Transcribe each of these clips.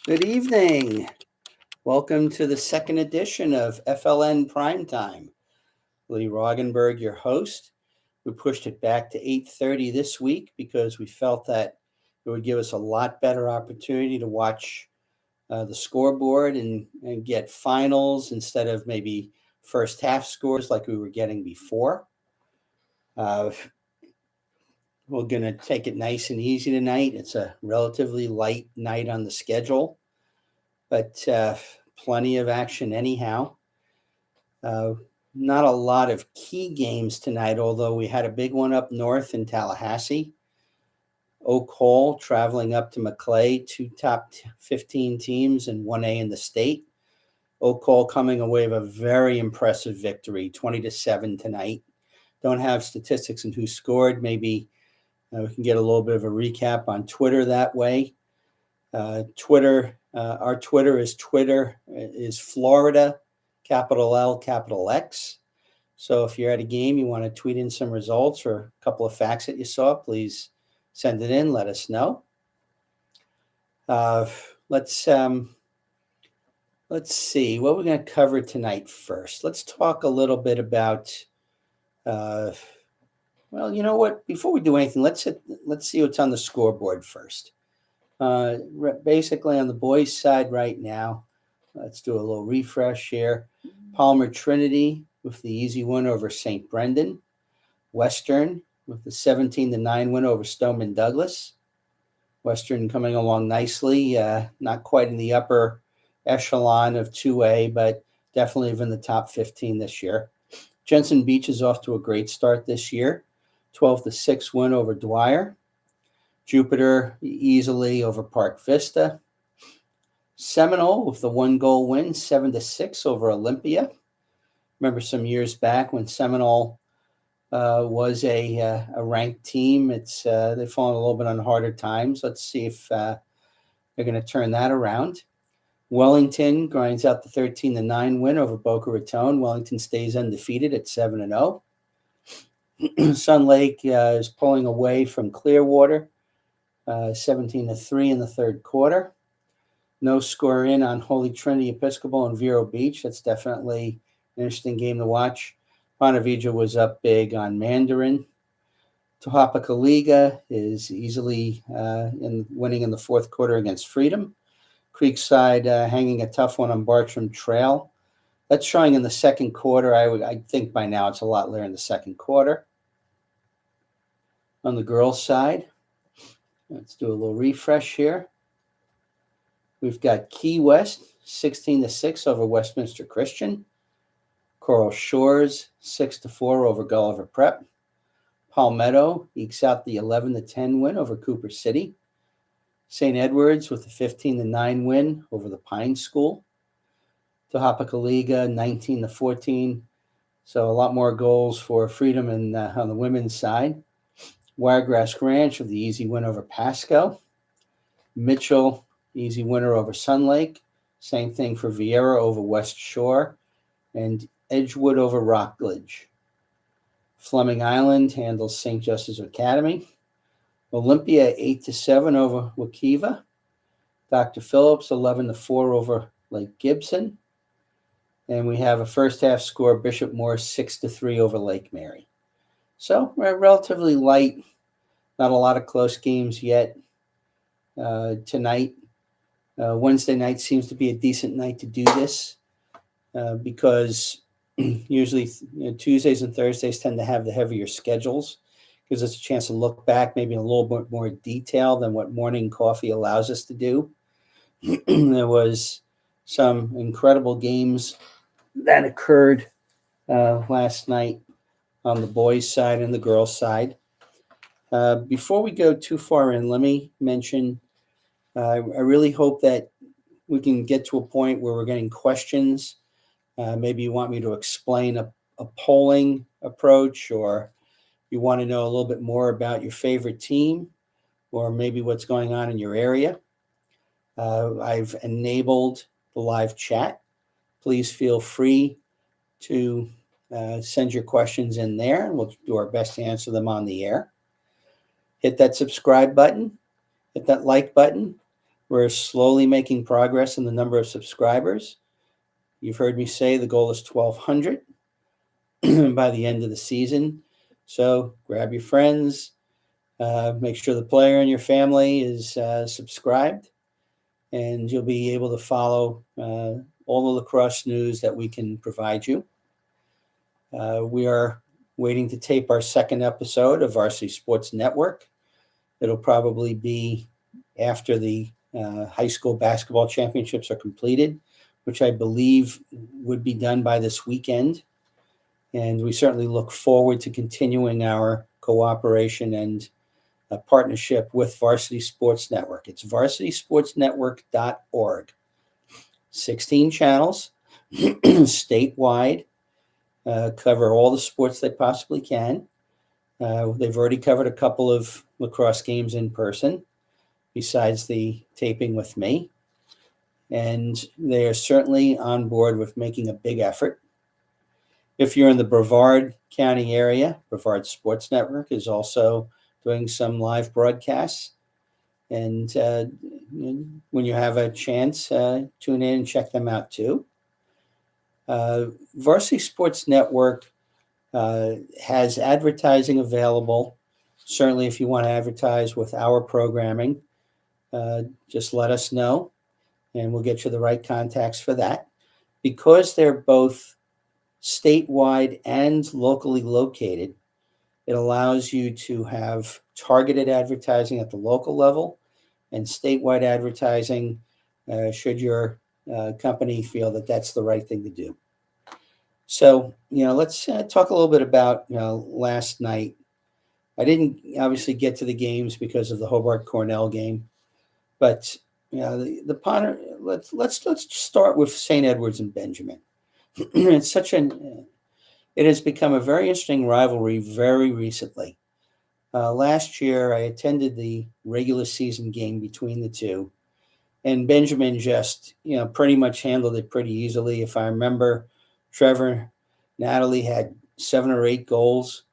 Good evening. Welcome to the second edition of FLN Prime Time. Lee Roggenberg, your host. We pushed it back to 8:30 this week because we felt that it would give us a lot better opportunity to watch the scoreboard and get finals instead of maybe first half scores like we were getting before. We're going to take it nice and easy tonight. It's a relatively light night on the schedule, but plenty of action anyhow. Not a lot of key games tonight, although we had a big one up north in Tallahassee. Oak Hall traveling up to Maclay, two top 15 teams and 1A in the state. Oak Hall coming away with a very impressive victory, 20-7 tonight. Don't have statistics on who scored. Maybe we can get a little bit of a recap on Twitter that way. Our Twitter is Florida, capital L, capital X. So if you're at a game, you want to tweet in some results or a couple of facts that you saw, please send it in. Let us know. Let's see what we're going to cover tonight first. Let's talk a little bit about. Well, you know what? Before we do anything, let's see what's on the scoreboard first. Basically, on the boys' side right now, let's do a little refresh here. Palmer Trinity with the easy win over St. Brendan. Western with the 17-9 win over Stoneman Douglas. Western coming along nicely, not quite in the upper echelon of 2A, but definitely within the top 15 this year. Jensen Beach is off to a great start this year. 12-6 win over Dwyer. Jupiter easily over Park Vista. Seminole with the 1-goal win, 7-6 over Olympia. Remember some years back when Seminole was a ranked team. They've fallen a little bit on harder times. Let's see if they're going to turn that around. Wellington grinds out the 13-9 win over Boca Raton. Wellington stays undefeated at 7-0. Sun Lake is pulling away from Clearwater, 17-3 in the third quarter. No score in on Holy Trinity Episcopal and Vero Beach. That's definitely an interesting game to watch. Ponte Vedra was up big on Mandarin. Tohopeka is easily winning in the fourth quarter against Freedom. Creekside hanging a tough one on Bartram Trail. That's showing in the second quarter. I think by now it's a lot later in the second quarter. On the girls' side, let's do a little refresh here. We've got Key West, 16-6 over Westminster Christian. Coral Shores, 6-4 over Gulliver Prep. Palmetto ekes out the 11-10 win over Cooper City. St. Edwards with a 15-9 win over the Pine School. Tohopeka 19-14. So a lot more goals for Freedom and on the women's side. Wiregrass Ranch with the easy win over Pasco. Mitchell, easy winner over Sun Lake. Same thing for Vieira over West Shore. And Edgewood over Rockledge. Fleming Island handles St. Joseph's Academy. Olympia 8-7 over Wakiva. Dr. Phillips 11-4 over Lake Gibson. And we have a first half score, Bishop Morse 6-3 over Lake Mary. So we're relatively light. Not a lot of close games yet tonight. Wednesday night seems to be a decent night to do this because usually Tuesdays and Thursdays tend to have the heavier schedules. Gives us a chance to look back maybe in a little bit more detail than what morning coffee allows us to do. There was some incredible games that occurred last night on the boys' side and the girls' side. Before we go too far in, let me mention, I really hope that we can get to a point where we're getting questions. Maybe you want me to explain a polling approach, or you want to know a little bit more about your favorite team, or maybe what's going on in your area. I've enabled the live chat. Please feel free to send your questions in there, and we'll do our best to answer them on the air. Hit that subscribe button, hit that like button, We're slowly making progress in the number of subscribers. You've heard me say the goal is 1,200 by the end of the season. So grab your friends, make sure the player in your family is subscribed, and you'll be able to follow all the lacrosse news that we can provide you. We are waiting to tape our second episode of Varsity Sports Network. It'll probably be after the high school basketball championships are completed, which I believe would be done by this weekend. And we certainly look forward to continuing our cooperation and partnership with Varsity Sports Network. It's varsitysportsnetwork.org. 16 channels statewide, cover all the sports they possibly can. They've already covered a couple of lacrosse games in person, besides the taping with me. And they are certainly on board with making a big effort. If you're in the Brevard County area, Brevard Sports Network is also doing some live broadcasts. And when you have a chance, tune in and check them out too. Varsity Sports Network has advertising available. Certainly, if you want to advertise with our programming, just let us know, and we'll get you the right contacts for that. Because they're both statewide and locally located, it allows you to have targeted advertising at the local level and statewide advertising should your company feel that that's the right thing to do. So, let's talk a little bit about last night. I didn't obviously get to the games because of the Hobart Cornell game, but the Potter. Let's start with St. Edwards and Benjamin. It has become a very interesting rivalry very recently. Last year, I attended the regular season game between the two, and Benjamin just pretty much handled it pretty easily. If I remember, Trevor Natalie had 7 or 8 goals.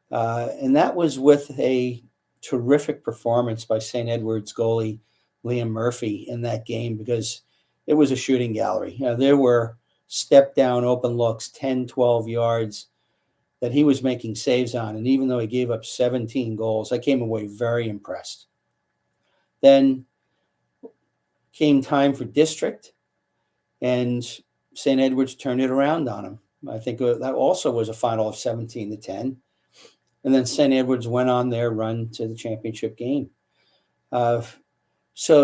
And that was with a terrific performance by St. Edward's goalie, Liam Murphy, in that game, because it was a shooting gallery. There were step down open looks, 10, 12 yards that he was making saves on. And even though he gave up 17 goals, I came away very impressed. Then came time for district, and St. Edward's turned it around on him. I think that also was a final of 17-10. And then St. Edwards went on their run to the championship game. So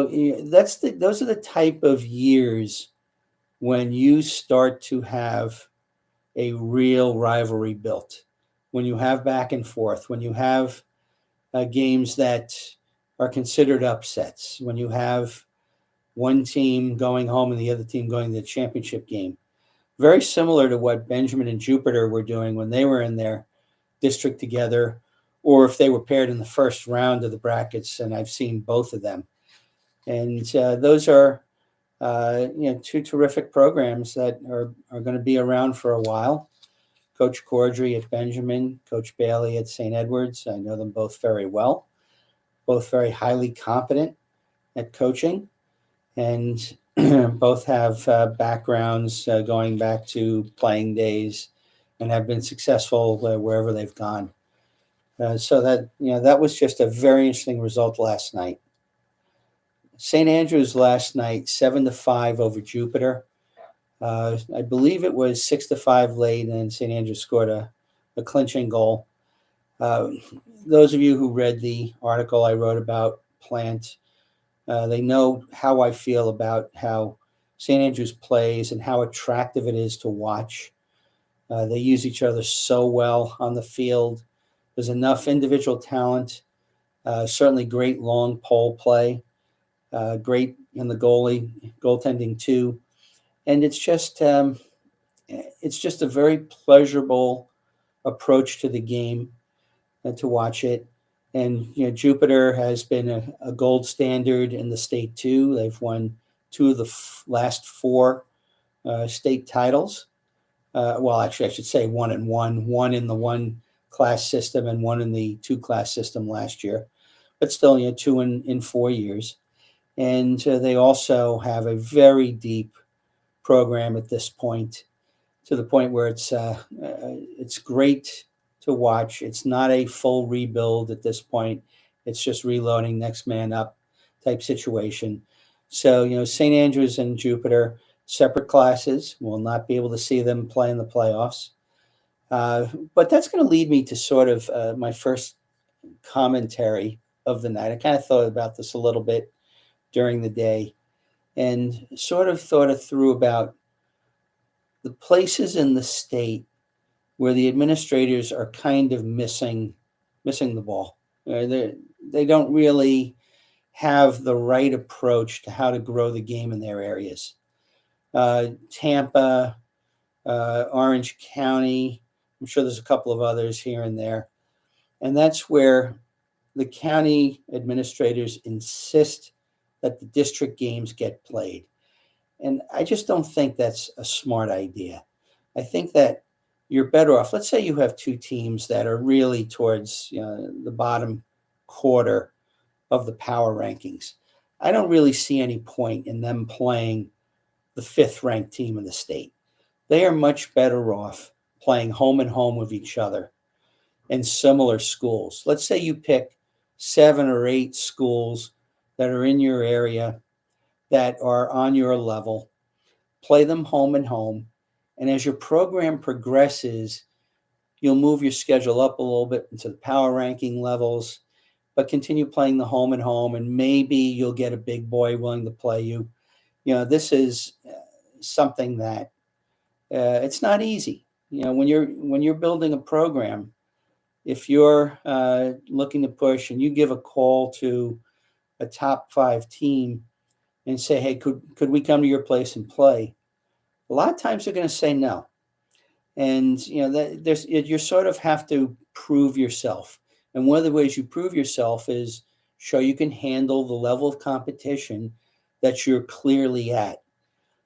those are the type of years when you start to have a real rivalry built, when you have back and forth, when you have games that are considered upsets, when you have one team going home and the other team going to the championship game. Very similar to what Benjamin and Jupiter were doing when they were in their district together, or if they were paired in the first round of the brackets, and I've seen both of them. And those are two terrific programs that are going to be around for a while. Coach Cordry at Benjamin, Coach Bailey at St. Edwards. I know them both very well, both very highly competent at coaching, and both have backgrounds going back to playing days and have been successful wherever they've gone. So that was just a very interesting result last night. St. Andrews last night, 7-5 over Jupiter. I believe it was 6-5 late, and then St. Andrews scored a clinching goal. Those of you who read the article I wrote about Plant, they know how I feel about how St. Andrews plays and how attractive it is to watch. They use each other so well on the field. There's enough individual talent, certainly great long pole play, great in the goaltending too. And it's just a very pleasurable approach to the game to watch it. And Jupiter has been a gold standard in the state too. They've won 2 of the last 4 state titles. Well, actually, I should say 1 and 1. 1 in the 1 class system and 1 in the 2 class system last year, but still, 2 in 4 years. And they also have a very deep program at this point, to the point where it's great to watch. It's not a full rebuild at this point. It's just reloading, next man up type situation. So, St. Andrews and Jupiter, separate classes. We'll not be able to see them play in the playoffs. But that's going to lead me to sort of my first commentary of the night. I kind of thought about this a little bit during the day and sort of thought it through about the places in the state where the administrators are kind of missing the ball. They don't really have the right approach to how to grow the game in their areas. Tampa, Orange County, I'm sure there's a couple of others here and there. And that's where the county administrators insist that the district games get played. And I just don't think that's a smart idea. I think that you're better off. Let's say you have two teams that are really towards the bottom quarter of the power rankings. I don't really see any point in them playing the fifth ranked team in the state. They are much better off playing home and home with each other in similar schools. Let's say you pick 7 or 8 schools that are in your area that are on your level, play them home and home. And as your program progresses, you'll move your schedule up a little bit into the power ranking levels, but continue playing the home and home. And maybe you'll get a big boy willing to play you. This is something that it's not easy. When you're building a program, if you're looking to push and you give a call to a top 5 team and say, hey, could we come to your place and play? A lot of times they're going to say no. And, you sort of have to prove yourself. And one of the ways you prove yourself is show you can handle the level of competition that you're clearly at.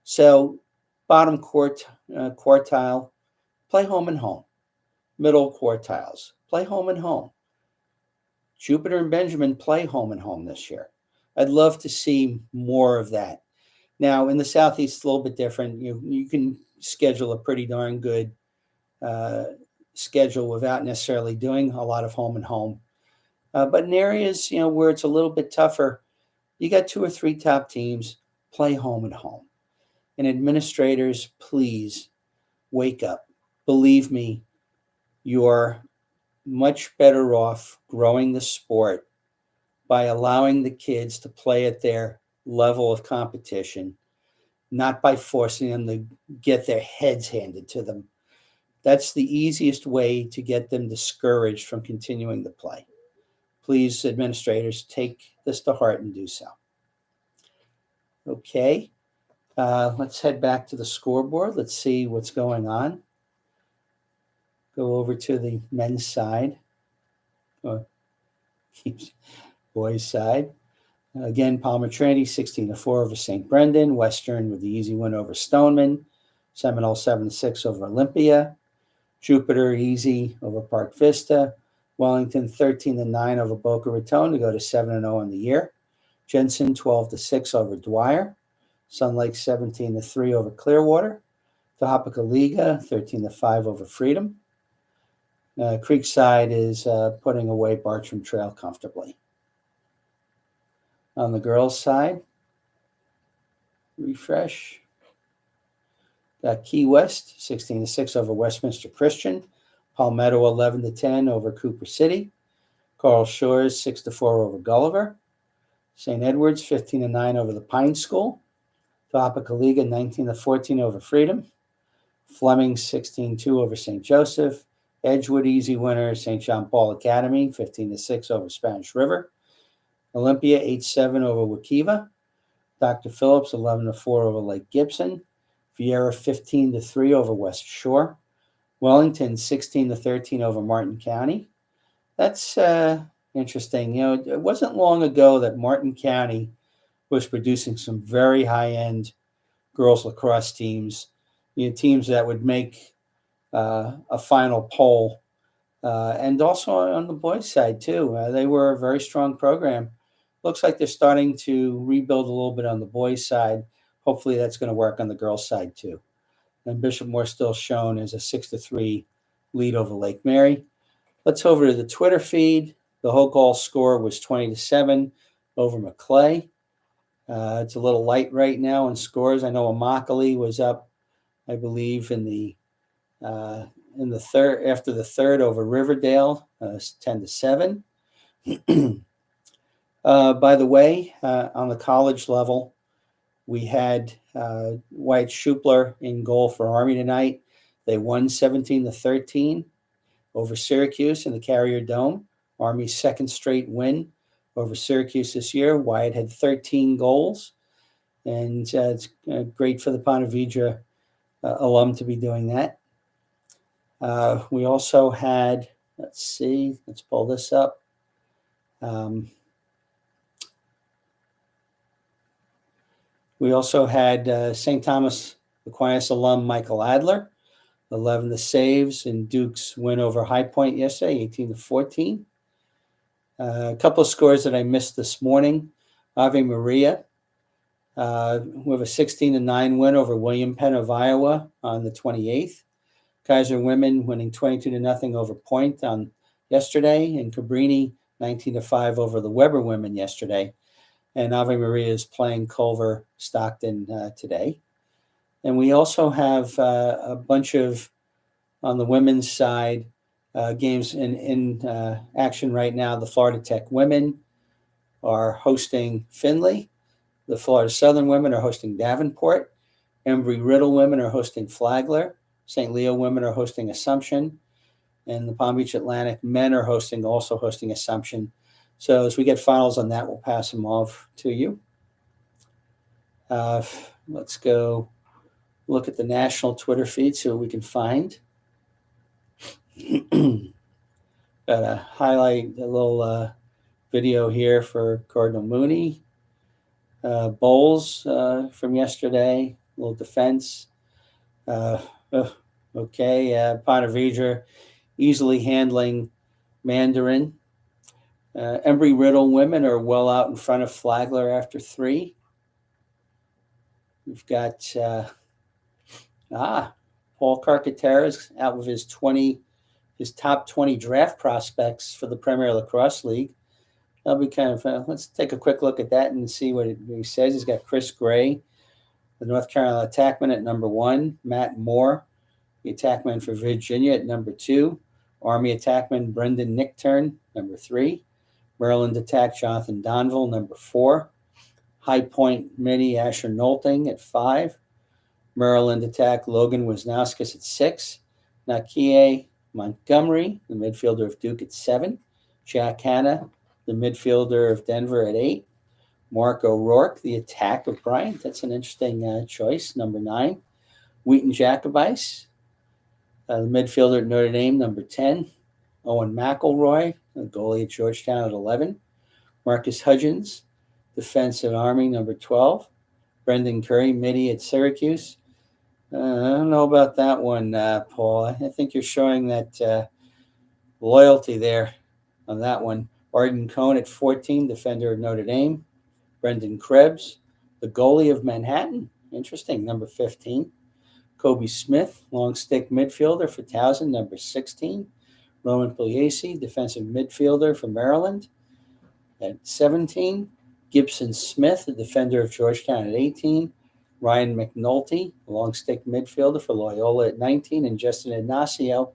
So bottom quartile, play home and home. Middle quartiles, play home and home. Jupiter and Benjamin play home and home this year. I'd love to see more of that. Now, in the Southeast, it's a little bit different. You can schedule a pretty darn good schedule without necessarily doing a lot of home and home. But in areas, where it's a little bit tougher, you got 2 or 3 top teams, play home and home. And administrators, please wake up. Believe me, you're much better off growing the sport by allowing the kids to play at their level of competition, not by forcing them to get their heads handed to them. That's the easiest way to get them discouraged from continuing to play. Please, administrators, take this to heart and do so. Okay, let's head back to the scoreboard. Let's see what's going on. Go over to the men's side, or boys' side. Again, Palmer Trinity 16-4 over St. Brendan. Western with the easy win over Stoneman. Seminole 7-6 over Olympia. Jupiter easy over Park Vista. Wellington 13-9 over Boca Raton to go to 7-0 in the year. Jensen 12-6 over Dwyer. Sun Lake 17-3 over Clearwater. Tohopica Liga 13-5 over Freedom. Creekside is putting away Bartram Trail comfortably. On the girls' side, refresh. Got Key West 16-6 over Westminster Christian. Palmetto 11-10 over Cooper City. Coral Shores 6-4 over Gulliver. St. Edwards 15-9 over the Pine School. Tohopica Liga 19-14 over Freedom. Fleming 16-2 over St. Joseph. Edgewood easy winner St. John Paul Academy 15-6 over Spanish River. Olympia 8-7 over Wakiva. Dr. Phillips 11-4 over Lake Gibson. Vieira 15-3 over West Shore. Wellington 16-13 over Martin County. That's interesting. It wasn't long ago that Martin County was producing some very high-end girls lacrosse teams. Teams that would make a final poll. And also on the boys' side, too. They were a very strong program. looks like they're starting to rebuild a little bit on the boys' side. Hopefully that's going to work on the girls' side too. And Bishop Moore still shown as a 6-3 lead over Lake Mary. Let's over to the Twitter feed. The Hogall score was 20-7 over Maclay. It's a little light right now in scores. I know Immokalee was up, I believe, in the third, after the third over Riverdale, 10-7. By the way, on the college level, we had Wyatt Schupler in goal for Army tonight. They won 17-13 over Syracuse in the Carrier Dome. Army's second straight win over Syracuse this year. Wyatt had 13 goals, and it's great for the Ponte Vedra alum to be doing that. We also had, let's pull this up. We also had St. Thomas Aquinas alum Michael Adler, 11 the saves, and Duke's win over High Point yesterday, 18-14. A couple of scores that I missed this morning. Ave Maria, we have a 16-9 win over William Penn of Iowa on the 28th. Kaiser women winning 22-0 over Point on yesterday, and Cabrini 19-5 over the Weber women yesterday. And Ave Maria is playing Culver Stockton today. And we also have a bunch of, on the women's side, games in action right now. The Florida Tech women are hosting Findlay. The Florida Southern women are hosting Davenport. Embry-Riddle women are hosting Flagler. St. Leo women are hosting Assumption. And the Palm Beach Atlantic men are also hosting Assumption. So as we get finals on that, we'll pass them off to you. Let's go look at the national Twitter feed, see what we can find. Got to highlight a little video here for Cardinal Mooney. Bowles from yesterday, a little defense. Ponte Vedra easily handling Mandarin. Embry-Riddle women are well out in front of Flagler after 3. We've got Paul Carcaterra's out with his top 20 draft prospects for the Premier Lacrosse League. That'll be kind of let's take a quick look at that and see what he says. He's got Chris Gray, the North Carolina attackman, at number 1. Matt Moore, the attackman for Virginia, at number 2. Army attackman Brendan Nickturn, number 3. Maryland attack Jonathan Donville, number 4. High Point midi Asher Nolting at 5. Maryland attack Logan Wisnauskas at 6. Nakie Montgomery, the midfielder of Duke, at 7. Jack Hanna, the midfielder of Denver, at 8. Mark O'Rourke, the attack of Bryant. That's an interesting choice, number 9. Wheaton Jacobice, the midfielder at Notre Dame, number 10. Owen McElroy, the goalie at Georgetown, at 11. Marcus Hudgens, defense at Army, number 12. Brendan Curry, midi at Syracuse. I don't know about that one, Paul. I think you're showing that loyalty there on that one. Arden Cohn at 14, defender of Notre Dame. Brendan Krebs, the goalie of Manhattan. Interesting, number 15. Kobe Smith, long stick midfielder for Towson, number 16. Roman Pugliese, defensive midfielder for Maryland, at 17. Gibson Smith, the defender of Georgetown, at 18. Ryan McNulty, long stick midfielder for Loyola, at 19. And Justin Ignacio,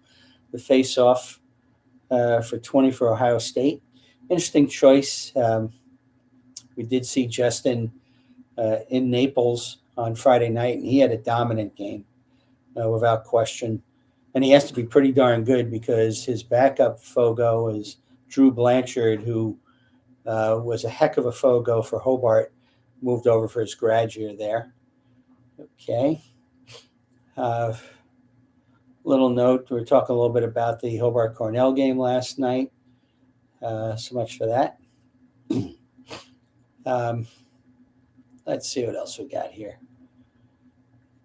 the face-off for 20 for Ohio State. Interesting choice. We did see Justin in Naples on Friday night, and he had a dominant game, without question. And he has to be pretty darn good because his backup Fogo is Drew Blanchard, who was a heck of a Fogo for Hobart, moved over for his grad year there. Okay. Little note, we were talking a little bit about the Hobart-Cornell game last night. So much for that. Let's see what else we got here.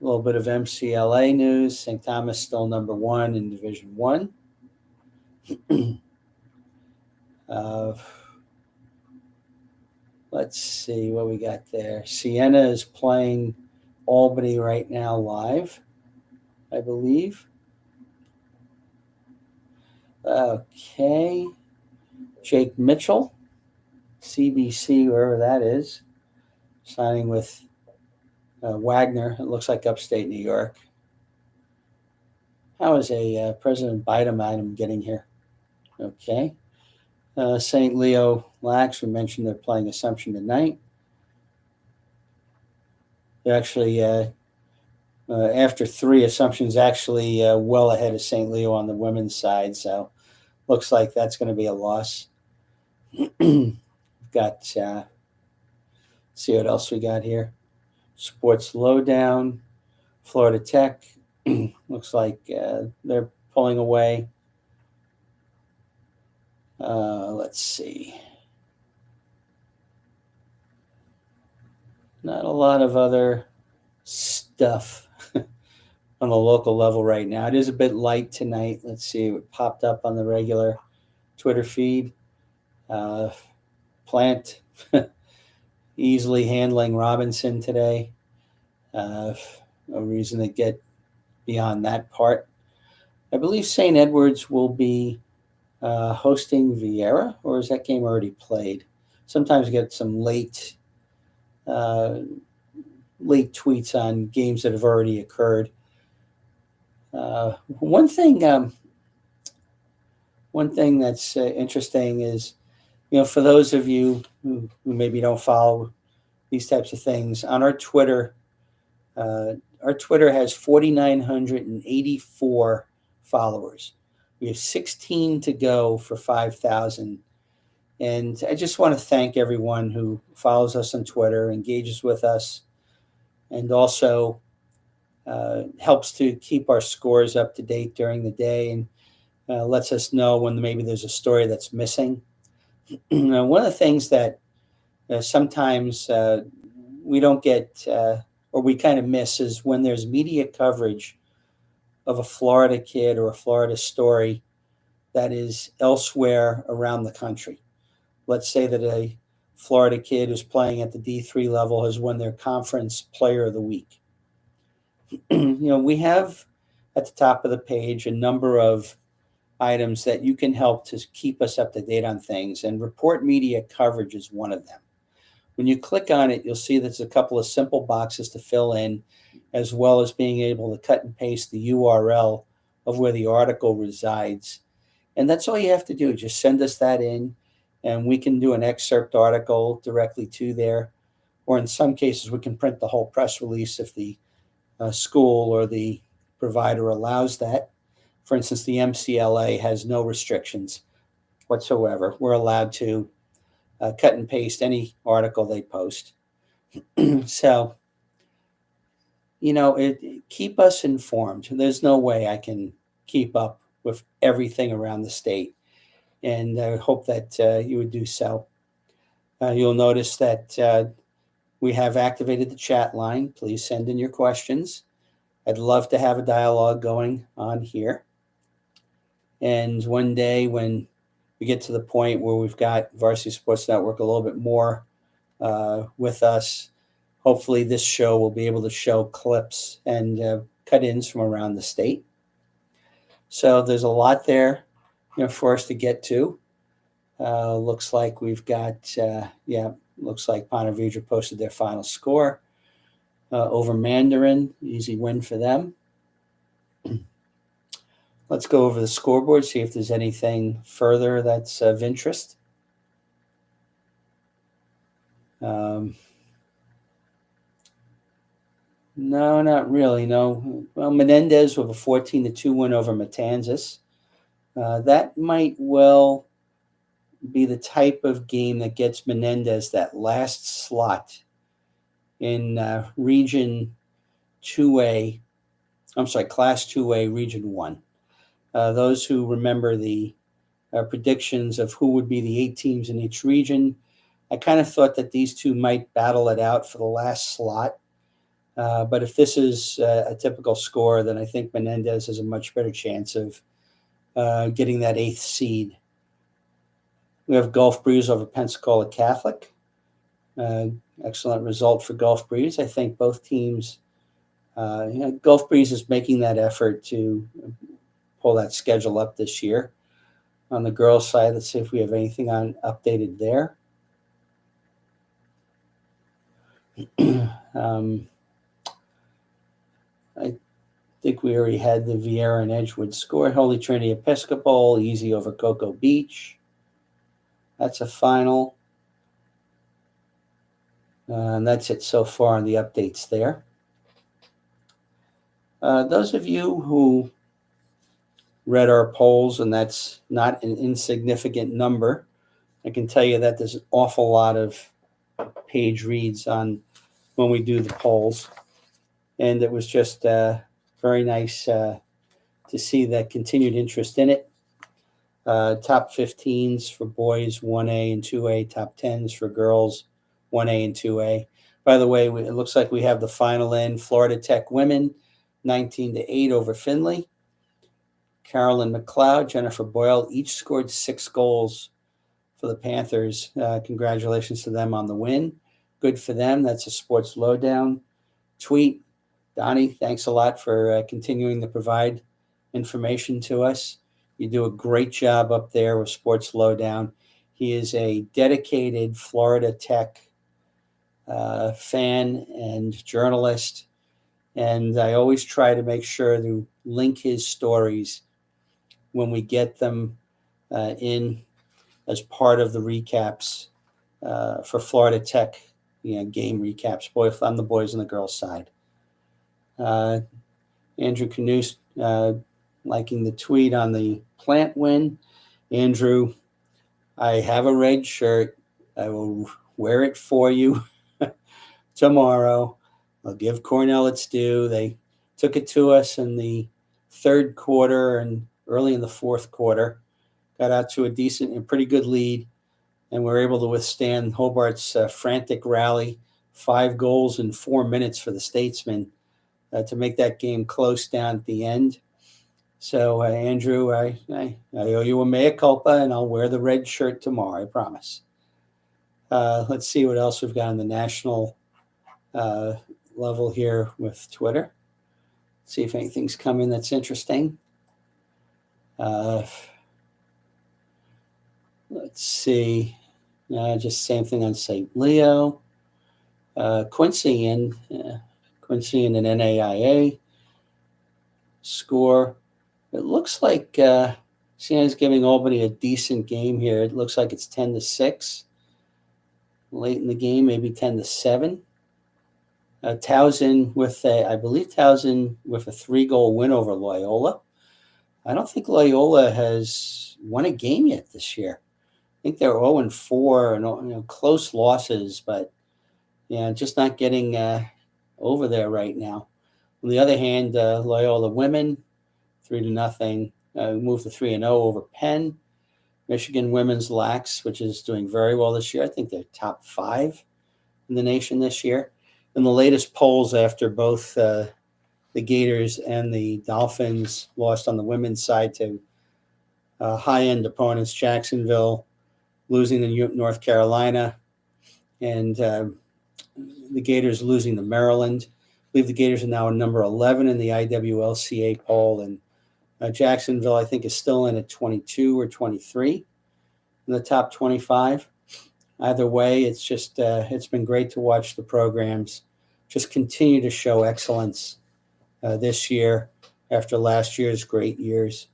A little bit of MCLA news. St. Thomas still number 1 in Division 1. Let's see what we got there. Siena is playing Albany right now live, I believe. Okay. Jake Mitchell, CBC, wherever that is, signing with Wagner. It looks like upstate New York. How is a President Biden item getting here? Okay. St. Leo Lax, we mentioned they're playing Assumption tonight. They're actually, after three, Assumption's actually well ahead of St. Leo on the women's side, so looks like that's going to be a loss. We've got, see what else we got here. Sports Lowdown, Florida Tech. Looks like they're pulling away. Let's see. Not a lot of other stuff on the local level right now. It is a bit light tonight. Let's see. It popped up on the regular Twitter feed. Plant easily handling Robinson today. No reason to get beyond that part. I believe St. Edward's will be hosting Vieira, or is that game already played? Sometimes you get some late tweets on games that have already occurred. One thing that's interesting is, for those of you who maybe don't follow these types of things, on our Twitter has 4,984 followers. We have 16 to go for 5,000. And I just want to thank everyone who follows us on Twitter, engages with us, and also helps to keep our scores up to date during the day, and lets us know when maybe there's a story that's missing. One of the things that sometimes we don't get or we kind of miss is when there's media coverage of a Florida kid or a Florida story that is elsewhere around the country. Let's say that a Florida kid who's playing at the D3 level has won their conference player of the week. We have at the top of the page a number of items that you can help to keep us up to date on things, and report media coverage is one of them. When you click on it, you'll see there's a couple of simple boxes to fill in, as well as being able to cut and paste the URL of where the article resides. And that's all you have to do. Just send us that in, and we can do an excerpt article directly to there. Or in some cases, we can print the whole press release if the school or the provider allows that. For instance, the MCLA has no restrictions whatsoever. We're allowed to cut and paste any article they post. So, keep us informed. There's no way I can keep up with everything around the state, and I hope that you would do so. You'll notice that we have activated the chat line. Please send in your questions. I'd love to have a dialogue going on here. And one day when we get to the point where we've got Varsity Sports Network a little bit more with us, hopefully this show will be able to show clips and cut-ins from around the state. So there's a lot there, for us to get to. Looks like we've got, looks like Ponte Vedra posted their final score over Mandarin. Easy win for them. Let's go over the scoreboard, see if there's anything further that's of interest. No, not really. No. Well, Menendez with a 14-2 win over Matanzas. That might well be the type of game that gets Menendez that last slot in Region 2A. I'm sorry, Class 2A, Region 1. Those who remember the predictions of who would be the 8 teams in each region, I kind of thought that these two might battle it out for the last slot. But if this is a typical score, then I think Menendez has a much better chance of getting that 8th seed. We have Gulf Breeze over Pensacola Catholic. Excellent result for Gulf Breeze. I think both teams, Gulf Breeze is making that effort to pull that schedule up this year. On the girls' side, let's see if we have anything updated there. I think we already had the Vieira and Edgewood score. Holy Trinity Episcopal, easy over Cocoa Beach. That's a final. And that's it so far on the updates there. Those of you who read our polls, and that's not an insignificant number, I can tell you that there's an awful lot of page reads on when we do the polls. And it was just very nice to see that continued interest in it. Top 15s for boys, 1A and 2A. Top 10s for girls, 1A and 2A. By the way, it looks like we have the final in. Florida Tech women, 19-8 over Findlay. Carolyn McLeod, Jennifer Boyle, each scored 6 goals for the Panthers. Congratulations to them on the win. Good for them. That's a sports lowdown tweet. Donnie, thanks a lot for continuing to provide information to us. You do a great job up there with Sports Lowdown. He is a dedicated Florida Tech fan and journalist, and I always try to make sure to link his stories when we get them in as part of the recaps for Florida Tech, game recaps, on the boys and the girls side. Andrew Canoose liking the tweet on the Plant win. Andrew, I have a red shirt. I will wear it for you tomorrow. I'll give Cornell its due. They took it to us in the third quarter and early in the fourth quarter. Got out to a decent and pretty good lead, and were able to withstand Hobart's frantic rally. 5 goals in 4 minutes for the Statesmen to make that game close down at the end. So, Andrew, I owe you a mea culpa, and I'll wear the red shirt tomorrow, I promise. Let's see what else we've got on the national level here with Twitter. See if anything's coming that's interesting. Let's see. Just same thing on St. Leo. Quincy in an NAIA score. It looks like Sienna's giving Albany a decent game here. It looks like it's 10-6. Late in the game, maybe 10-7. Towson with I believe Towson with a 3-goal win over Loyola. I don't think Loyola has won a game yet this year. I think they're 0-4 and close losses, but just not getting over there right now. On the other hand, Loyola women 3-0 moved to 3-0 over Penn. Michigan women's Lax, which is doing very well this year. I think they're top 5 in the nation this year. In the latest polls, after both the Gators and the Dolphins lost on the women's side to high-end opponents, Jacksonville losing to North Carolina, and the Gators losing to Maryland. I believe the Gators are now number 11 in the IWLCA poll, and Jacksonville, I think, is still in at 22 or 23 in the top 25. Either way, it's just it's been great to watch the programs just continue to show excellence this year after last year's great years.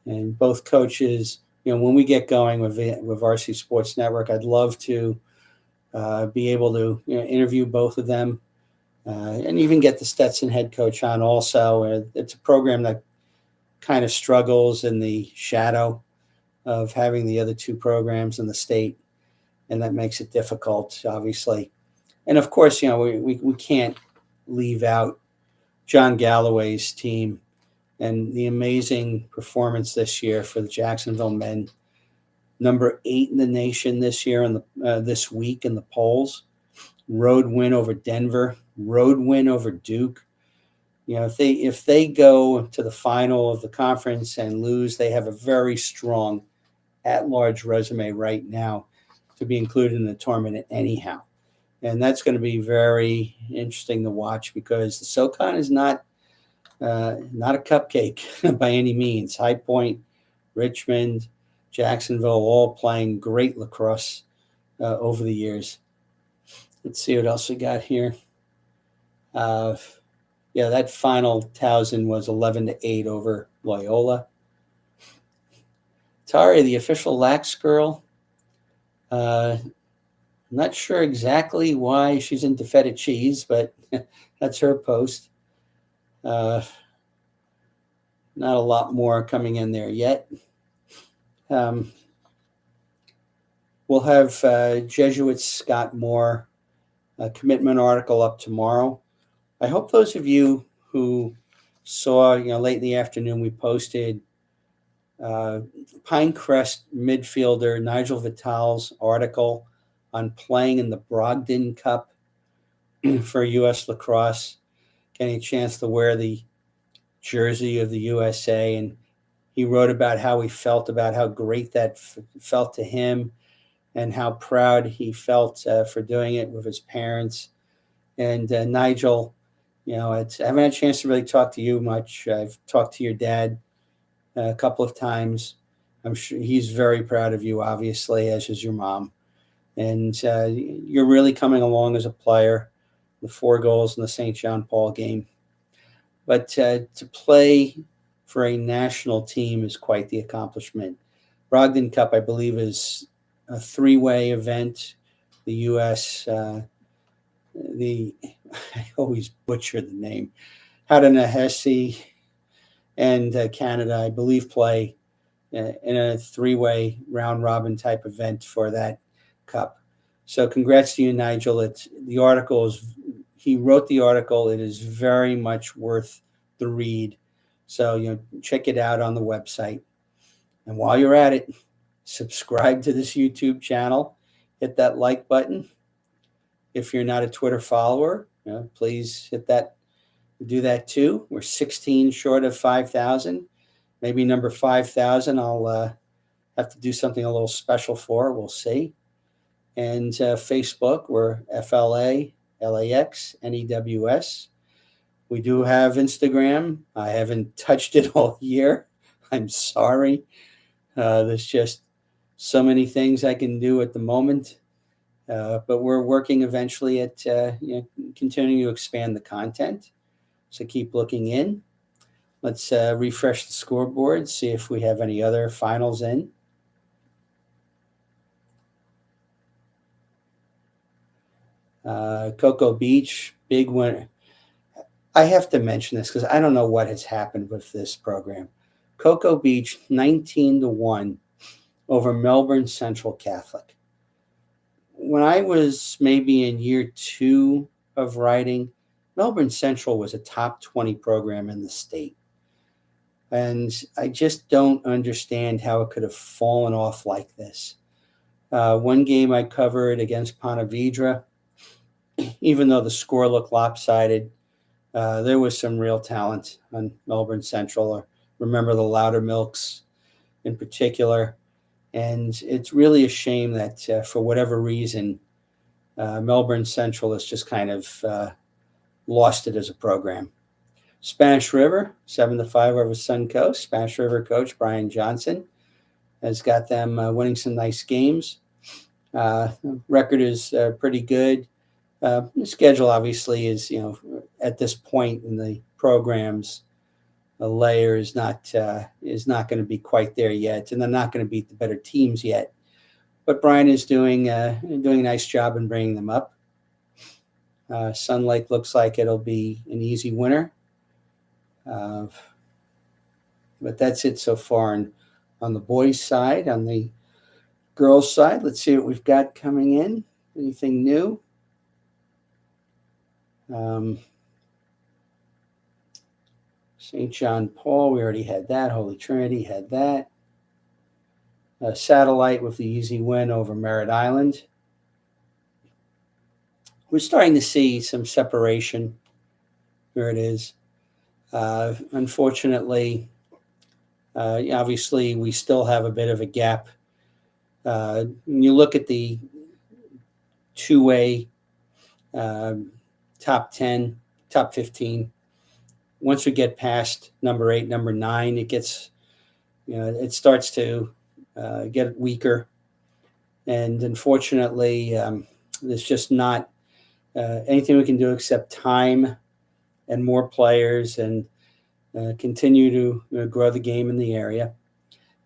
And both coaches, when we get going with Varsity Sports Network, I'd love to be able to interview both of them and even get the Stetson head coach on also. It's a program that kind of struggles in the shadow of having the other 2 programs in the state, and that makes it difficult, obviously. And of course, we can't leave out John Galloway's team and the amazing performance this year for the Jacksonville men. Number 8 in the nation this year in this week in the polls. Road win over Denver. Road win over Duke. If they go to the final of the conference and lose, they have a very strong at-large resume right now to be included in the tournament anyhow. And that's going to be very interesting to watch because the SoCon is not a cupcake by any means. High Point, Richmond, Jacksonville, all playing great lacrosse over the years. Let's see what else we got here. Yeah, that final Towson was 11-8 over Loyola. Tari, the official lax girl. I'm not sure exactly why she's into feta cheese, but that's her post. Not a lot more coming in there yet. We'll have Jesuit Scott Moore commitment article up tomorrow. I hope those of you who saw, late in the afternoon, we posted Pinecrest midfielder Nigel Vital's article on playing in the Brogdon Cup for U.S. lacrosse, getting a chance to wear the jersey of the USA. And he wrote about how he felt, about how great that felt to him, and how proud he felt for doing it with his parents. And Nigel, I haven't had a chance to really talk to you much. I've talked to your dad a couple of times. I'm sure he's very proud of you, obviously, as is your mom. And you're really coming along as a player. The 4 goals in the St. John Paul game. But to play for a national team is quite the accomplishment. Brogdon Cup, I believe, is a 3-way event. The U.S., I always butcher the name, Haudenosaunee and Canada, I believe, play in a 3-way round-robin type event for that cup. So congrats to you, Nigel. He wrote the article. It is very much worth the read. So, check it out on the website. And while you're at it, subscribe to this YouTube channel. Hit that like button. If you're not a Twitter follower, please do that too. We're 16 short of 5,000. Maybe number 5,000, I'll have to do something a little special for. We'll see. And Facebook, we're FLA, LAX, NEWS. We do have Instagram. I haven't touched it all year. I'm sorry. There's just so many things I can do at the moment. But we're working eventually at continuing to expand the content. So keep looking in. Let's refresh the scoreboard, see if we have any other finals in. Cocoa Beach, big winner. I have to mention this because I don't know what has happened with this program. Cocoa Beach, 19-1 over Melbourne Central Catholic. When I was maybe in year 2 of writing, Melbourne Central was a top 20 program in the state. And I just don't understand how it could have fallen off like this. One game I covered against Ponte Vedra, even though the score looked lopsided, there was some real talent on Melbourne Central. I remember the Loudermilks in particular. And it's really a shame that for whatever reason, Melbourne Central has just kind of lost it as a program. Spanish River, 7-5 over Suncoast. Spanish River coach Brian Johnson has got them winning some nice games. Record is pretty good. The schedule obviously is, at this point in the programs, the layer is not going to be quite there yet, and they're not going to beat the better teams yet. But Brian is doing a nice job in bringing them up. Sun Lake looks like it'll be an easy winner. But that's it so far on the boys' side. On the girls' side, let's see what we've got coming in. Anything new? St. John Paul, we already had that. Holy Trinity had that. Satellite with the easy win over Merritt Island. We're starting to see some separation. There it is. Unfortunately, obviously, we still have a bit of a gap. When you look at the 2-way top 10, top 15. Once we get past number 8, number 9, it gets, it starts to get weaker. And unfortunately, there's just not anything we can do except time and more players and continue to grow the game in the area.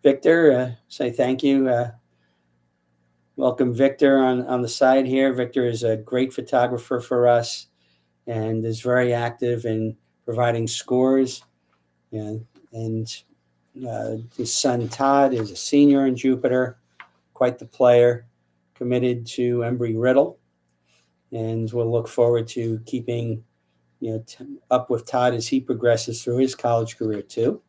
Victor, say thank you. Welcome Victor on the side here. Victor is a great photographer for us and is very active in providing scores. And his son Todd is a senior in Jupiter, quite the player, committed to Embry-Riddle. And we'll look forward to keeping up with Todd as he progresses through his college career too.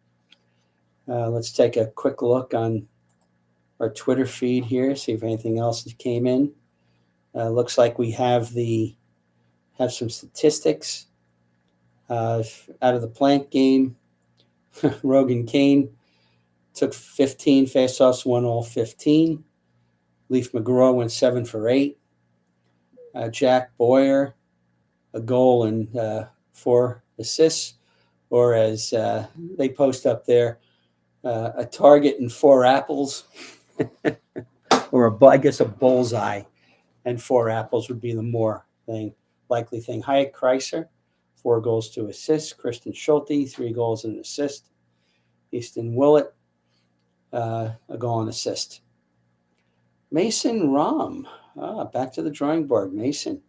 Let's take a quick look on our Twitter feed here, see if anything else came in. Looks like we have some statistics out of the Plank game. Rogan Kane took 15 faceoffs, won all 15. Leaf McGraw went 7 for 8. Jack Boyer, a goal and 4 assists, or as they post up there, a target and 4 apples, or I guess a bullseye and 4 apples would be the more likely thing. Hyatt Kreiser, 4 goals, 2 assists. Kristen Schulte, 3 goals and an assist. Easton Willett, a goal and assist. Mason Rom, back to the drawing board. Mason,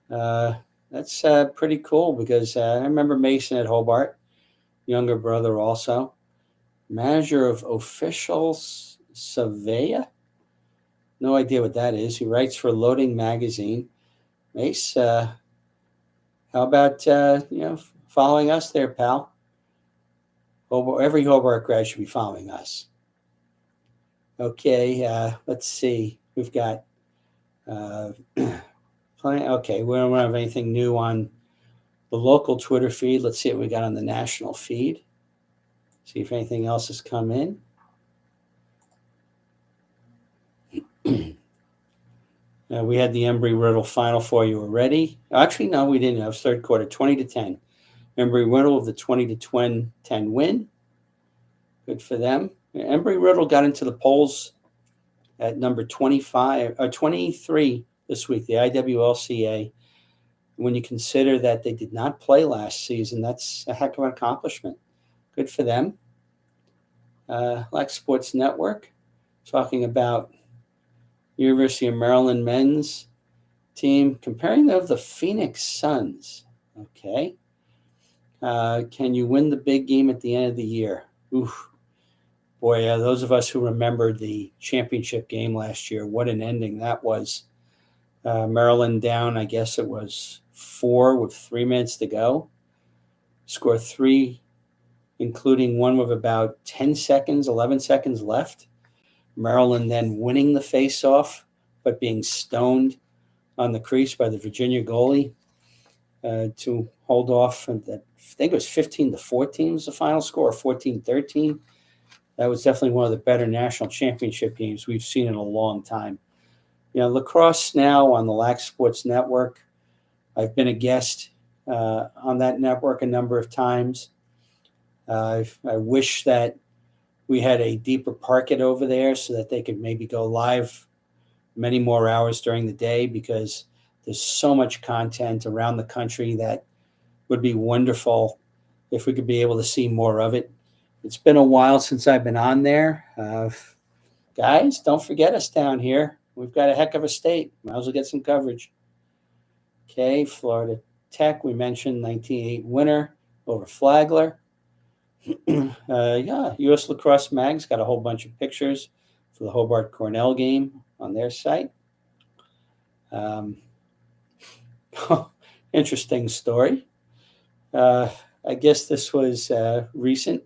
that's pretty cool because I remember Mason at Hobart, younger brother also. Manager of Officials Savea. No idea what that is. He writes for Loading Magazine. Mace, how about following us there, pal? Every Hobart grad should be following us. Okay, let's see. We've got okay, we don't have anything new on the local Twitter feed. Let's see what we got on the national feed. See if anything else has come in. We had the Embry-Riddle Final for you already. Actually, no, we didn't. It was third quarter, 20-10. Embry-Riddle of the 20-10 win. Good for them. Embry-Riddle got into the polls at number 25 or 23 this week, the IWLCA. When you consider that they did not play last season, that's a heck of an accomplishment. Good for them. Lax Sports Network, talking about University of Maryland men's team, comparing them to the Phoenix Suns. Okay. Can you win the big game at the end of the year? Oof. Boy, those of us who remembered the championship game last year, what an ending that was. Maryland down, I guess it was 4 with 3 minutes to go. Score 3, including one with about 11 seconds left. Maryland then winning the face-off, but being stoned on the crease by the Virginia goalie to hold off. I think it was 15-14 was the final score, 14-13. That was definitely one of the better national championship games we've seen in a long time. Lacrosse now on the Lax Sports Network. I've been a guest on that network a number of times. I wish that we had a deeper parket over there so that they could maybe go live many more hours during the day, because there's so much content around the country that would be wonderful if we could be able to see more of it. It's been a while since I've been on there. Guys, don't forget us down here. We've got a heck of a state. Might as well get some coverage. Okay, Florida Tech, we mentioned 19-8 winner over Flagler. U.S. Lacrosse Mag's got a whole bunch of pictures for the Hobart Cornell game on their site. Interesting story. I guess this was recent.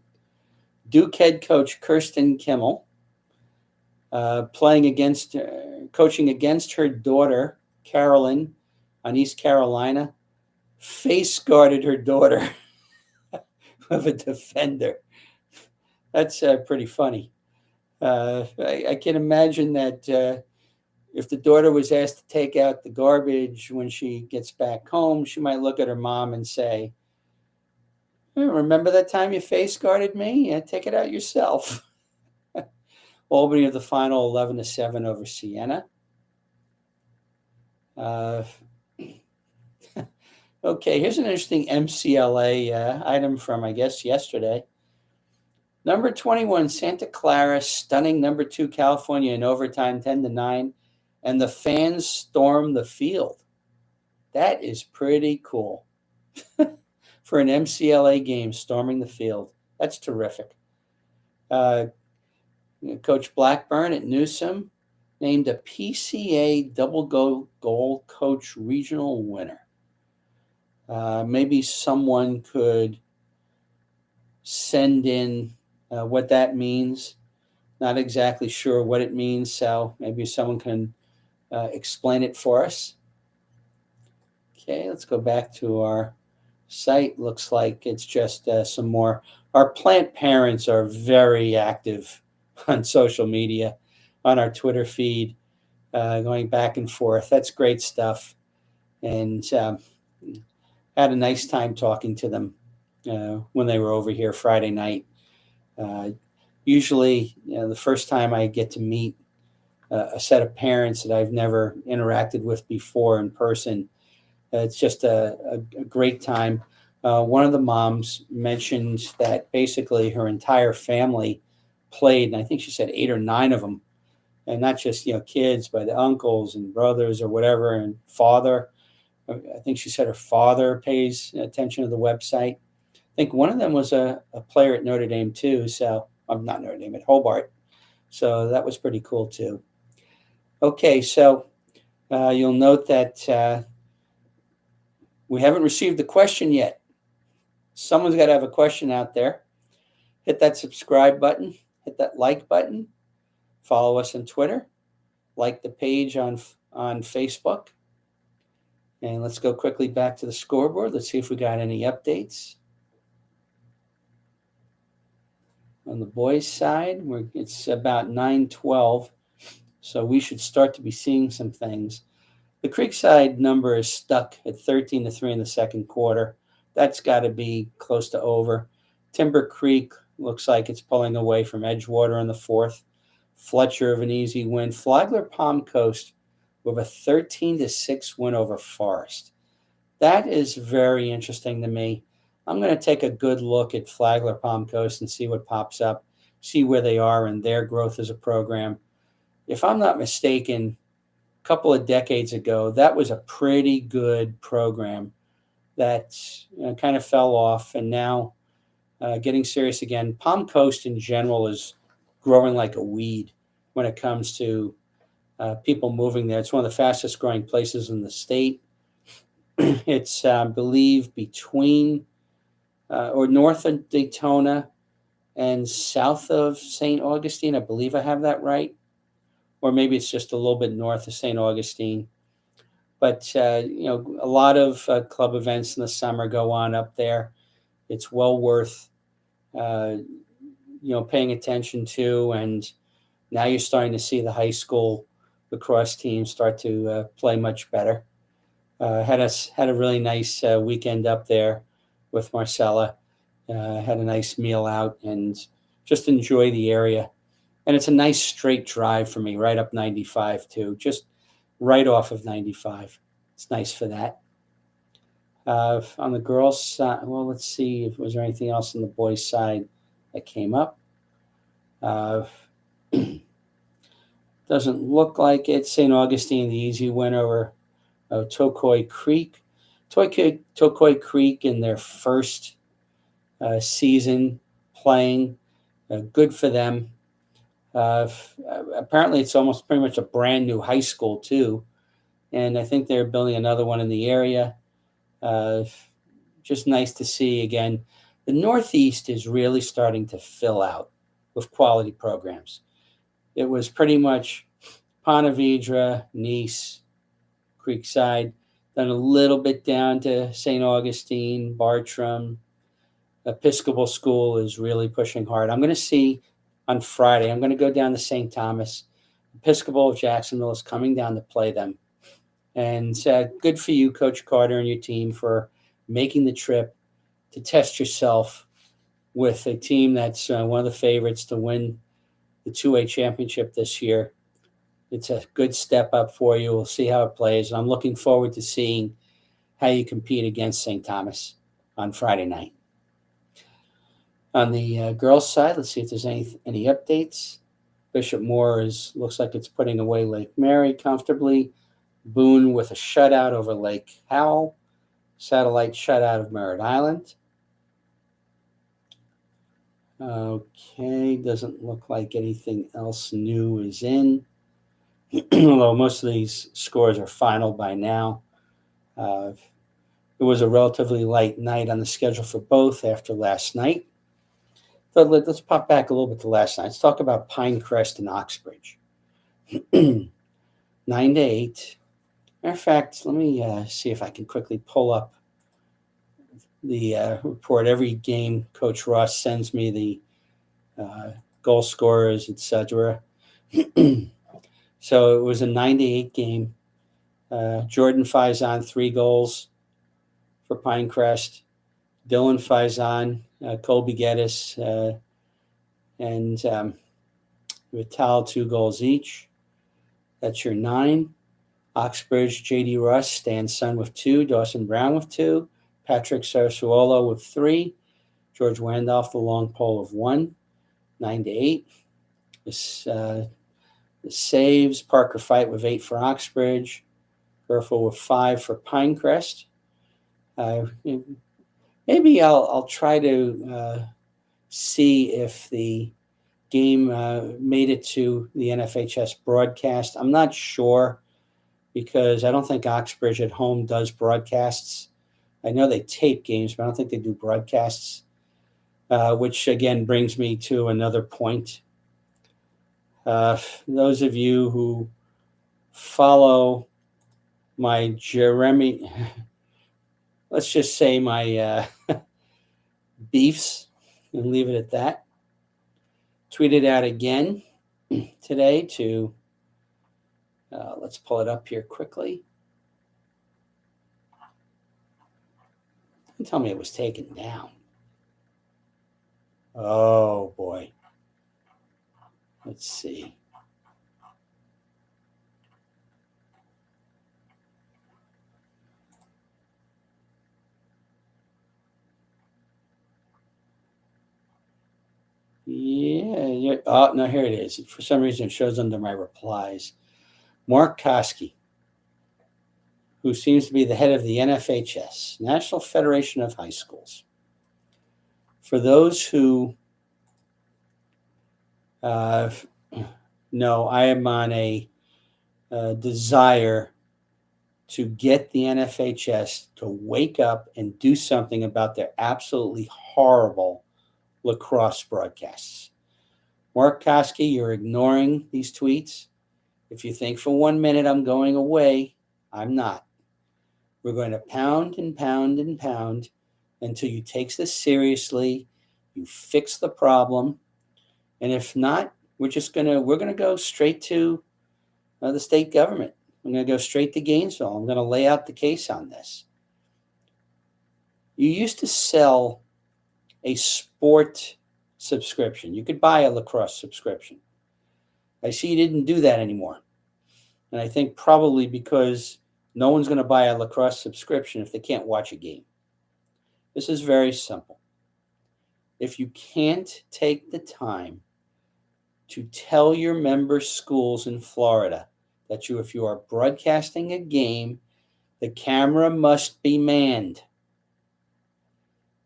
Duke head coach Kirsten Kimmel, coaching against her daughter Carolyn on East Carolina, face guarded her daughter of a defender. That's pretty funny. I can imagine that if the daughter was asked to take out the garbage when she gets back home, she might look at her mom and say, remember that time you face guarded me? Yeah, take it out yourself. Albany of the final 11-7 over Siena. Okay, here's an interesting MCLA item from, I guess, yesterday. Number 21, Santa Clara, stunning number 2, California in overtime, 10-9, and the fans storm the field. That is pretty cool. For an MCLA game, storming the field. That's terrific. Coach Blackburn at Newsom named a PCA double goal coach regional winner. Maybe someone could send in what that means. Not exactly sure what it means, so maybe someone can explain it for us. Okay, let's go back to our site. Looks like it's just some more. Our plant parents are very active on social media, on our Twitter feed, going back and forth. That's great stuff. And had a nice time talking to them when they were over here Friday night. Usually, the first time I get to meet a set of parents that I've never interacted with before in person, it's just a great time. One of the moms mentioned that basically her entire family played, and I think she said 8 or 9 of them, and not just kids, but uncles and brothers or whatever, and father. I think she said her father pays attention to the website. I think one of them was a player at Notre Dame too. So I'm not Notre Dame, at Hobart. So that was pretty cool too. Okay, so you'll note that we haven't received the question yet. Someone's got to have a question out there. Hit that subscribe button, hit that like button, follow us on Twitter, like the page on Facebook. And let's go quickly back to the scoreboard. Let's see if we got any updates. On the boys' side, it's about 9:12, so we should start to be seeing some things. The Creekside number is stuck at 13-3 in the second quarter. That's got to be close to over. Timber Creek looks like it's pulling away from Edgewater in the fourth. Fletcher of an easy win. Flagler Palm Coast with a 13-6 win over Forest. That is very interesting to me. I'm going to take a good look at Flagler Palm Coast and see what pops up, see where they are in their growth as a program. If I'm not mistaken, a couple of decades ago, that was a pretty good program that kind of fell off, and now getting serious again. Palm Coast in general is growing like a weed when it comes to people moving there. It's one of the fastest growing places in the state. It's, I believe, between or north of Daytona and south of St. Augustine. I believe I have that right. Or maybe it's just a little bit north of St. Augustine. But, a lot of club events in the summer go on up there. It's well worth, paying attention to. And now you're starting to see the high school lacrosse teams start to play much better. Had a really nice weekend up there with Marcella. Had a nice meal out and just enjoy the area. And it's a nice straight drive for me, right up 95 too, just right off of 95. It's nice for that. On the girls' side, well, let's see if was there anything else on the boys' side that came up. Doesn't look like it. St. Augustine, the easy win over Tokoi Creek. Tokoi Creek in their first season playing. Good for them. Apparently, it's almost pretty much a brand new high school, too. And I think they're building another one in the area. Just nice to see again. The Northeast is really starting to fill out with quality programs. It was pretty much Ponte Vedra, Nice, Creekside, then a little bit down to St. Augustine, Bartram. Episcopal School is really pushing hard. I'm going to see on Friday. I'm going to go down to St. Thomas. Episcopal of Jacksonville is coming down to play them. And good for you, Coach Carter, and your team for making the trip to test yourself with a team that's one of the favorites to win the 2A championship this year. It's a good step up for you. We'll see how it plays. And I'm looking forward to seeing how you compete against St. Thomas on Friday night. On the girls' side, let's see if there's any updates. Bishop Moore looks like it's putting away Lake Mary comfortably. Boone with a shutout over Lake Howell. Satellite shutout of Merritt Island. Okay, doesn't look like anything else new is in. Although most of these scores are final by now. It was a relatively light night on the schedule for both after last night. But let's pop back a little bit to last night. Let's talk about Pinecrest and Oxbridge. 9-8. Matter of fact, let me see if I can quickly pull up the report. Every game, Coach Ross sends me the goal scorers, etc. So it was a 9-8 game. Jordan Faison, 3 goals for Pinecrest. Dylan Faison, Colby Geddes, and Vital, 2 goals each. That's your 9. Oxbridge, J.D. Russ, Stan Sun with 2. Dawson Brown with 2. Patrick Sarsuolo with 3. George Wandolph, the long pole of 1. 9-8. The saves, Parker Fight with 8 for Oxbridge. Burful with 5 for Pinecrest. Maybe I'll try to see if the game made it to the NFHS broadcast. I'm not sure because I don't think Oxbridge at home does broadcasts. I know they tape games, but I don't think they do broadcasts, which again brings me to another point. Those of you who follow my Jeremy, let's just say my beefs and leave it at that. Tweeted out again today to, let's pull it up here quickly. Don't tell me it was taken down. Oh boy. Let's see. Yeah. Oh, no, here it is. For some reason, it shows under my replies. Mark Koski, who seems to be the head of the NFHS, National Federation of High Schools. For those who know, I am on a desire to get the NFHS to wake up and do something about their absolutely horrible lacrosse broadcasts. Mark Koski, you're ignoring these tweets. If you think for 1 minute I'm going away, I'm not. We're going to pound and pound and pound until you take this seriously, you fix the problem, and if not, we're going to go straight to the state government. I'm going to go straight to Gainesville. I'm going to lay out the case on this. You used to sell a sport subscription. You could buy a lacrosse subscription. I see you didn't do that anymore. And I think probably because no one's going to buy a lacrosse subscription if they can't watch a game. This is very simple. If you can't take the time to tell your member schools in Florida that if you are broadcasting a game, the camera must be manned,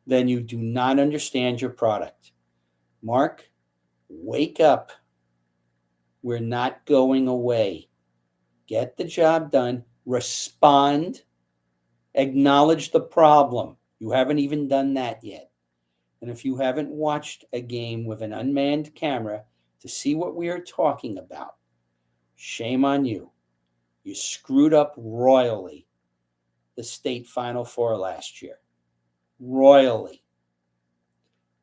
then you do not understand your product. Mark, wake up. We're not going away. Get the job done. Respond. Acknowledge the problem. You haven't even done that yet. And if you haven't watched a game with an unmanned camera to see what we are talking about, shame on you. You screwed up royally the state Final Four last year. Royally.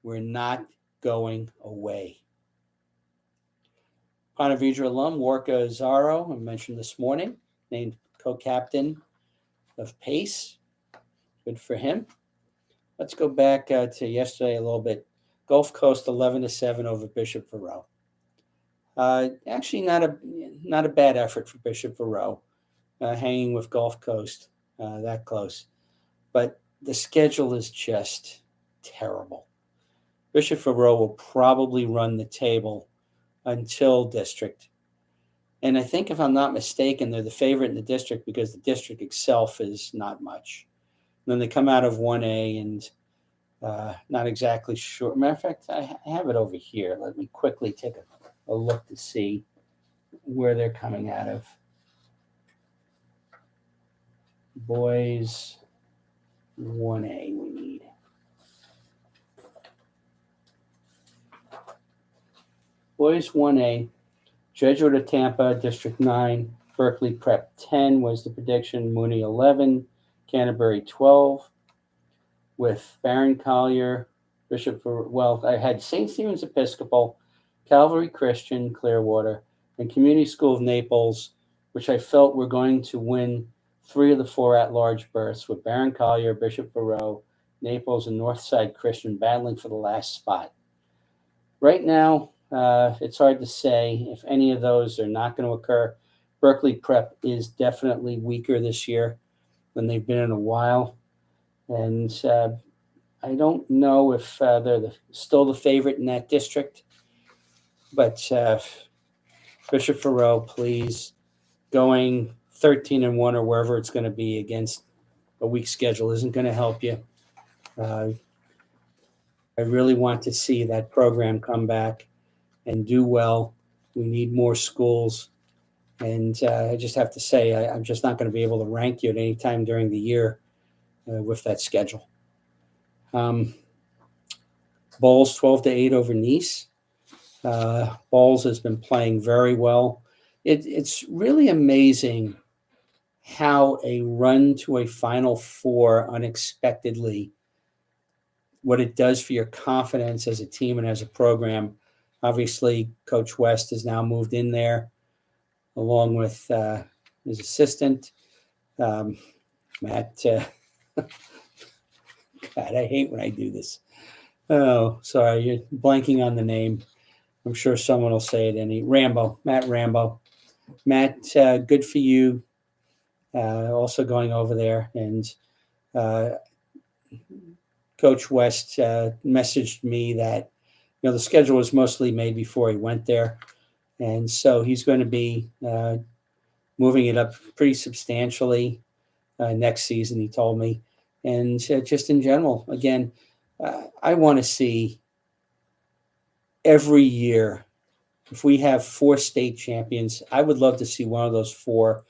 We're not going away. Ponte Vedra alum Warka Zaro, I mentioned this morning, named co-captain of Pace. Good for him. Let's go back to yesterday a little bit. Gulf Coast 11-7 over Bishop Verot. Actually, not a bad effort for Bishop Verot, hanging with Gulf Coast that close. But the schedule is just terrible. Bishop Verot will probably run the table until district. And I think, if I'm not mistaken, they're the favorite in the district because the district itself is not much. And then they come out of 1A and not exactly sure. Matter of fact, I have it over here. Let me quickly take a look to see where they're coming out of. Boys 1A we need. Boys 1A, Jesuit of Tampa, District 9, Berkeley Prep 10 was the prediction, Mooney 11, Canterbury 12, with Barron Collier, I had St. Stephen's Episcopal, Calvary Christian, Clearwater, and Community School of Naples, which I felt were going to win 3 of the 4 at-large berths, with Barron Collier, Bishop Verot, Naples, and Northside Christian battling for the last spot. Right now, it's hard to say if any of those are not going to occur. Berkeley Prep is definitely weaker this year than they've been in a while. And I don't know if they're still the favorite in that district. But Bishop Verot, please, going 13-1 or wherever it's going to be against a weak schedule isn't going to help you. I really want to see that program come back and do well. We need more schools. And I just have to say, I'm just not going to be able to rank you at any time during the year with that schedule. Bowls 12-8 over Nice. Bowls has been playing very well. It's really amazing how a run to a Final Four unexpectedly, what it does for your confidence as a team and as a program. Obviously, Coach West has now moved in there along with his assistant, Matt. God, I hate when I do this. Oh, sorry, you're blanking on the name. I'm sure someone will say it. Matt Rambo. Matt, good for you. Also going over there. And Coach West messaged me that, the schedule was mostly made before he went there. And so he's going to be moving it up pretty substantially next season, he told me. And just in general, again, I want to see every year, if we have 4 state champions, I would love to see one of those 4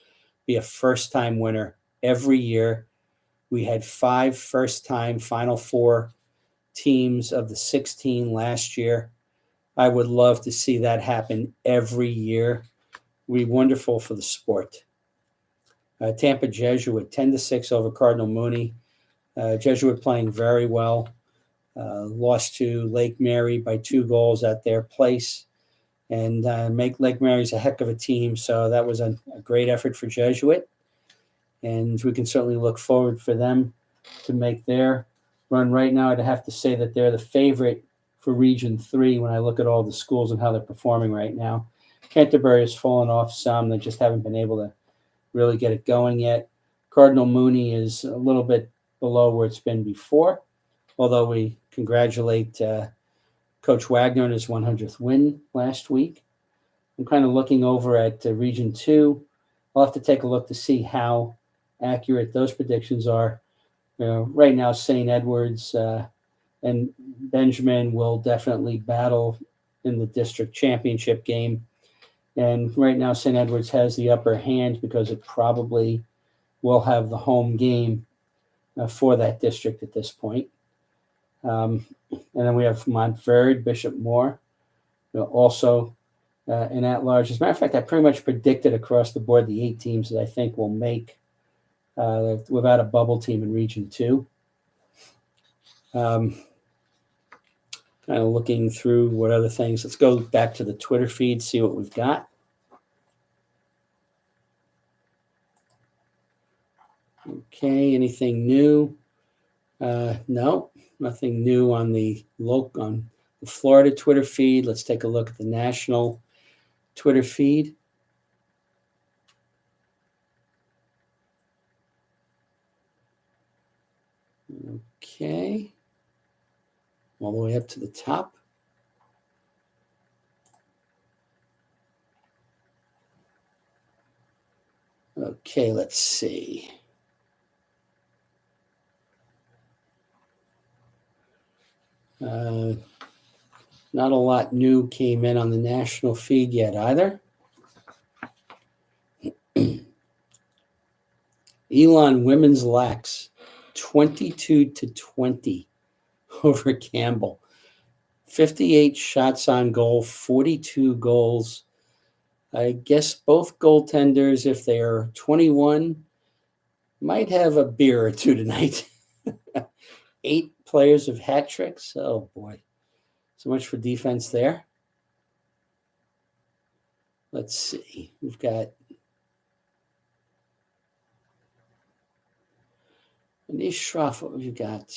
be a first-time winner every year. We had 5 first-time Final Four teams of the 16 last year. I would love to see that happen every year. It would be wonderful for the sport. Tampa Jesuit 10-6 over Cardinal Mooney. Jesuit playing very well. Lost to Lake Mary by 2 goals at their place. And Lake Mary's a heck of a team, so that was a great effort for Jesuit. And we can certainly look forward for them to make their run. Right now, I'd have to say that they're the favorite for Region 3 when I look at all the schools and how they're performing right now. Canterbury has fallen off some. They just haven't been able to really get it going yet. Cardinal Mooney is a little bit below where it's been before, although we congratulate Coach Wagner on his 100th win last week. I'm kind of looking over at Region 2. I'll have to take a look to see how accurate those predictions are. Right now, St. Edwards and Benjamin will definitely battle in the district championship game. And right now, St. Edwards has the upper hand because it probably will have the home game for that district at this point. And then we have Montverde, Bishop Moore, also an at-large. As a matter of fact, I pretty much predicted across the board the 8 teams that I think will make without a bubble team in Region 2. Kind of looking through what other things. Let's go back to the Twitter feed, see what we've got. Okay, anything new? No, nothing new on the Florida Twitter feed. Let's take a look at the national Twitter feed. Okay, all the way up to the top. Okay, let's see. Not a lot new came in on the national feed yet either. Elon women's lax 22-20 over Campbell. 58 shots on goal, 42 goals. I guess both goaltenders, if they are 21, might have a beer or two tonight. 8 players of hat tricks. Oh boy. So much for defense there. Let's see. We've got Anish Shroff. What have you got?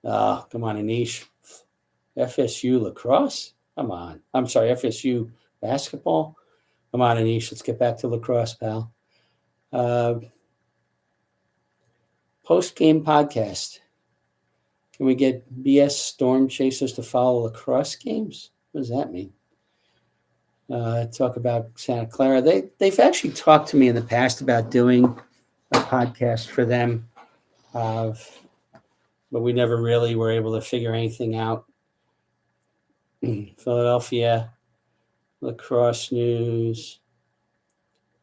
Oh, come on, Anish. FSU lacrosse? Come on. I'm sorry, FSU basketball? Come on, Anish. Let's get back to lacrosse, pal. Post-game podcast. Can we get BS Storm Chasers to follow lacrosse games? What does that mean? Talk about Santa Clara. They've actually talked to me in the past about doing a podcast for them, but we never really were able to figure anything out. Philadelphia lacrosse news.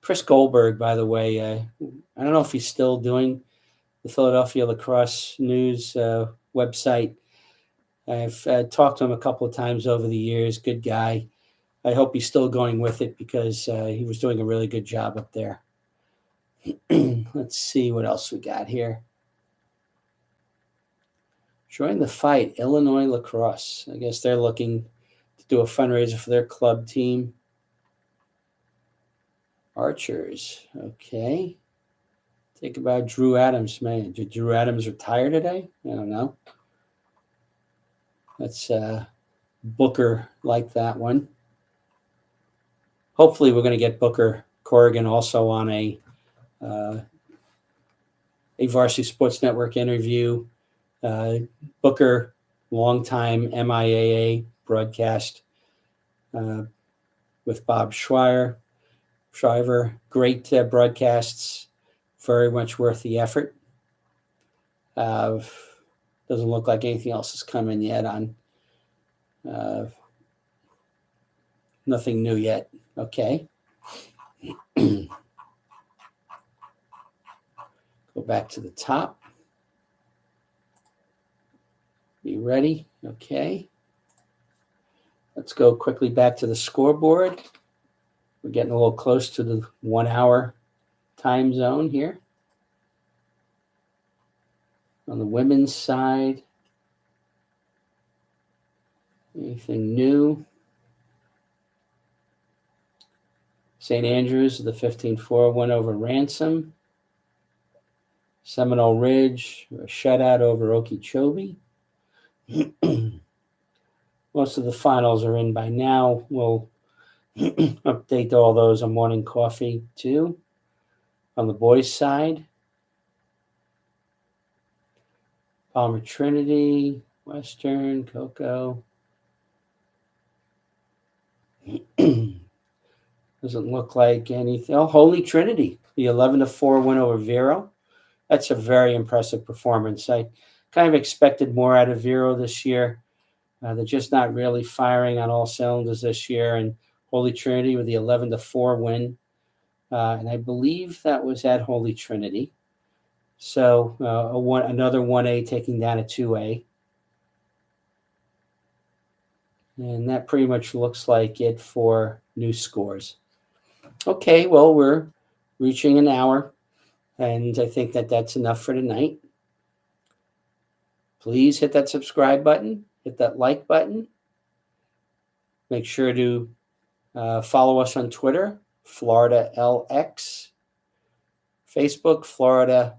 Chris Goldberg, by the way, I don't know if he's still doing the Philadelphia lacrosse news website. I've talked to him a couple of times over the years. Good guy. I hope he's still going with it because he was doing a really good job up there. Let's see what else we got here. Join the fight, Illinois lacrosse. I guess they're looking to do a fundraiser for their club team. Archers, okay. Think about Drew Adams, man. Did Drew Adams retire today? I don't know. That's Booker like that one. Hopefully we're going to get Booker Corrigan also on a Varsity Sports Network interview. Booker, longtime MIAA broadcast with Bob Schreiber. Great broadcasts, very much worth the effort. Doesn't look like anything else is coming yet on. Nothing new yet. Okay. Go back to the top. Be ready. Okay. Let's go quickly back to the scoreboard. We're getting a little close to the 1 hour time zone here. On the women's side, anything new? St. Andrews, the 15-4 win over Ransom. Seminole Ridge, a shutout over Okeechobee. Most of the finals are in by now. We'll update all those on Morning Coffee too. On the boys' side, Palmer Trinity, Western, Cocoa. Doesn't look like anything. Oh, Holy Trinity, the 11-4 win over Vero. That's a very impressive performance. I kind of expected more out of Vero this year. They're just not really firing on all cylinders this year. And Holy Trinity with the 11-4 win. And I believe that was at Holy Trinity. So another 1A taking down a 2A. And that pretty much looks like it for new scores. Okay, well, we're reaching an hour, and I think that that's enough for tonight. Please hit that subscribe button, hit that like button. Make sure to follow us on Twitter, Florida LX, Facebook, Florida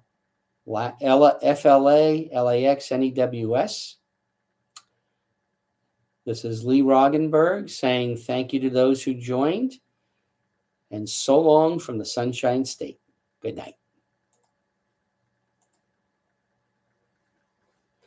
FLA LAX NEWS. This is Lee Roggenberg saying thank you to those who joined, and so long from the Sunshine State. Good night.